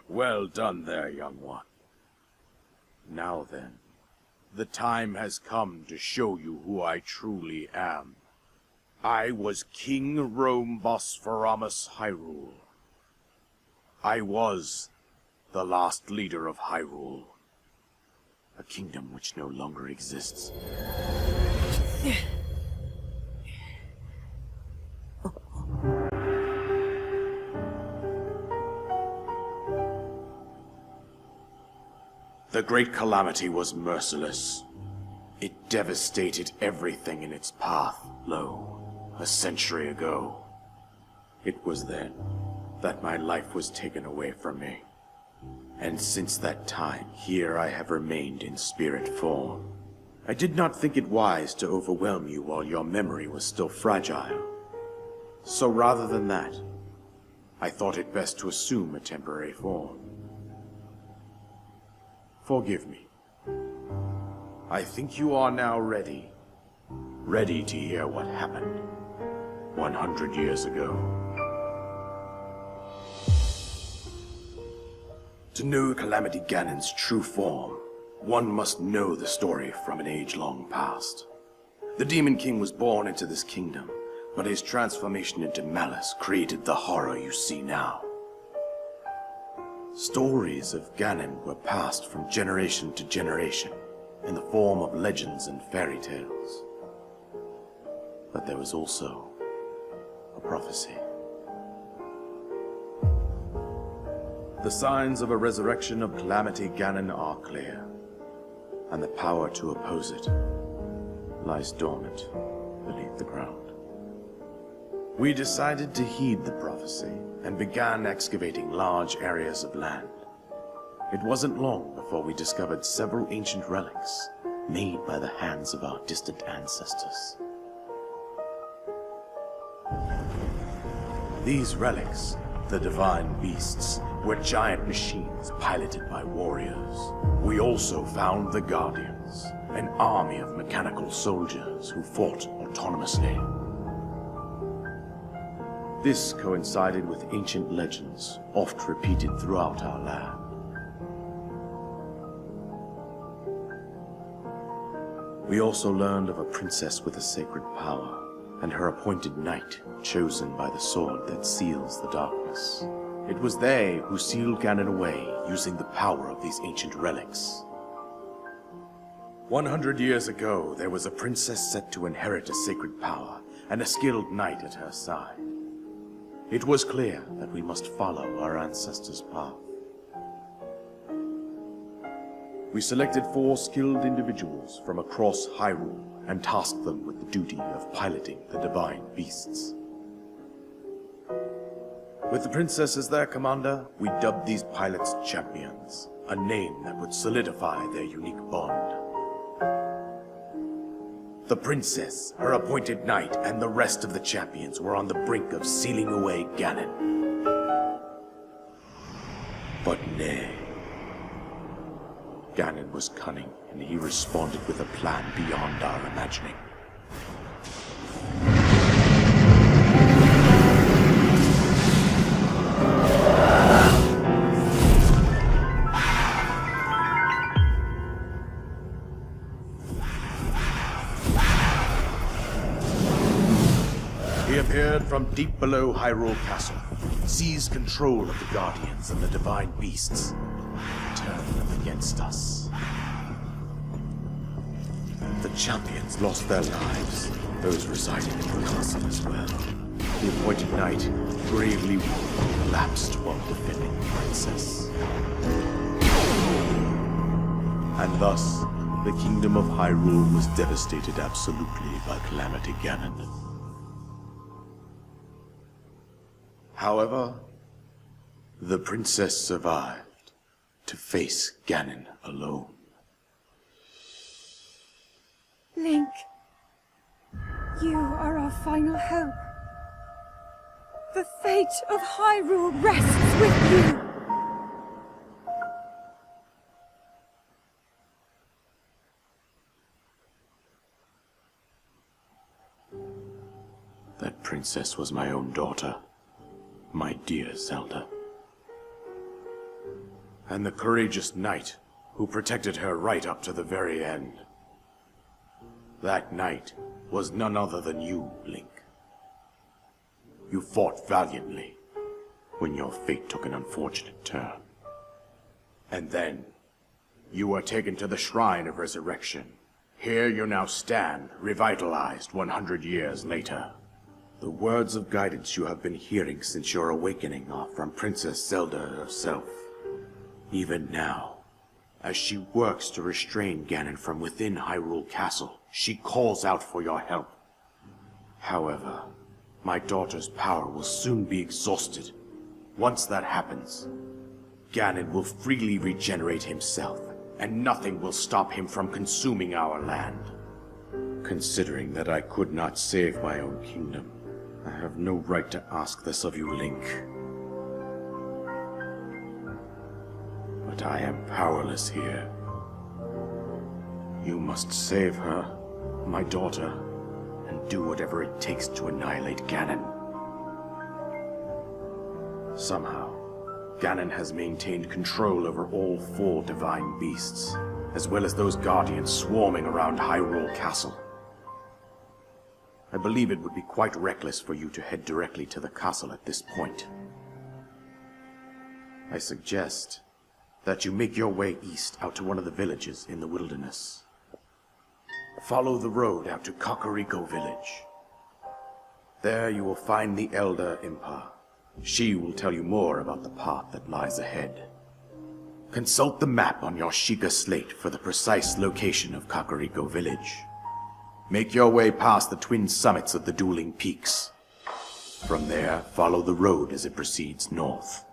Well done there, young one. Now then, the time has come to show you who I truly am. I was King Rome Bosphoramus Hyrule. I was the last leader of Hyrule, a kingdom which no longer exists. The Great Calamity was merciless. It devastated everything in its path, a century ago. It was then that my life was taken away from me. And since that time, here I have remained in spirit form. I did not think it wise to overwhelm you while your memory was still fragile. So rather than that, I thought it best to assume a temporary form. Forgive me. I think you are now ready to hear what happened 100 years ago. To know Calamity Ganon's true form, one must know the story from an age-long past. The Demon King was born into this kingdom, but his transformation into malice created the horror you see now. Stories of Ganon were passed from generation to generation in the form of legends and fairy tales. But there was also a prophecy. The signs of a resurrection of Calamity Ganon are clear, and the power to oppose it lies dormant beneath the ground. We decided to heed the prophecy and began excavating large areas of land. It wasn't long before we discovered several ancient relics made by the hands of our distant ancestors. These relics, the divine beasts, were giant machines piloted by warriors. We also found the Guardians, an army of mechanical soldiers who fought autonomously. This coincided with ancient legends, oft repeated throughout our land. We also learned of a princess with a sacred power, and her appointed knight, chosen by the sword that seals the darkness. It was they who sealed Ganon away using the power of these ancient relics. 100 years ago, there was a princess set to inherit a sacred power, and a skilled knight at her side. It was clear that we must follow our ancestors' path. We selected 4 skilled individuals from across Hyrule and tasked them with the duty of piloting the divine beasts. With the princess as their commander, we dubbed these pilots champions, a name that would solidify their unique bond. The princess, her appointed knight, and the rest of the champions were on the brink of sealing away Ganon. But nay. Ganon was cunning, and he responded with a plan beyond our imagining. He appeared from deep below Hyrule Castle, seized control of the Guardians and the divine beasts, and turned them against us. The champions lost their lives, those residing in the castle as well. The appointed knight, bravely collapsed while defending the princess. And thus, the kingdom of Hyrule was devastated absolutely by Calamity Ganon. However, the princess survived to face Ganon alone. Link, you are our final hope. The fate of Hyrule rests with you. That princess was my own daughter, my dear Zelda. And the courageous knight who protected her right up to the very end. That knight was none other than you, Link. You fought valiantly when your fate took an unfortunate turn. And then, you were taken to the Shrine of Resurrection. Here you now stand, revitalized 100 years later. The words of guidance you have been hearing since your awakening are from Princess Zelda herself. Even now, as she works to restrain Ganon from within Hyrule Castle, she calls out for your help. However, my daughter's power will soon be exhausted. Once that happens, Ganon will freely regenerate himself, and nothing will stop him from consuming our land. Considering that I could not save my own kingdom, I have no right to ask this of you, Link. But I am powerless here. You must save her, my daughter, and do whatever it takes to annihilate Ganon. Somehow, Ganon has maintained control over all 4 divine beasts, as well as those guardians swarming around Hyrule Castle. I believe it would be quite reckless for you to head directly to the castle at this point. I suggest that you make your way east out to one of the villages in the wilderness. Follow the road out to Kakariko Village. There you will find the Elder Impa. She will tell you more about the path that lies ahead. Consult the map on your Sheikah slate for the precise location of Kakariko Village. Make your way past the twin summits of the dueling peaks. From there, follow the road as it proceeds north.